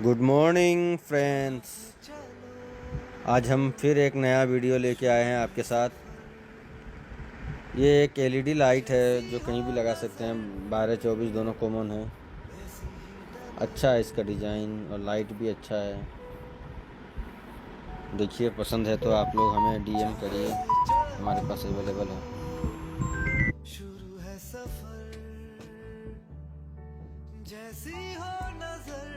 Good morning friends. आज हम फिर एक नया वीडियो लेके आए हैं आपके साथ। ये एक एलईडी लाइट है जो कहीं भी लगा सकते हैं, 12-24 दोनों कॉमन है। अच्छा है इसका डिज़ाइन और लाइट भी अच्छा है। देखिए, पसंद है तो आप लोग हमें डीएम करिए, हमारे पास अवेलेबल है। शुरू है सफर जैसी हो नजर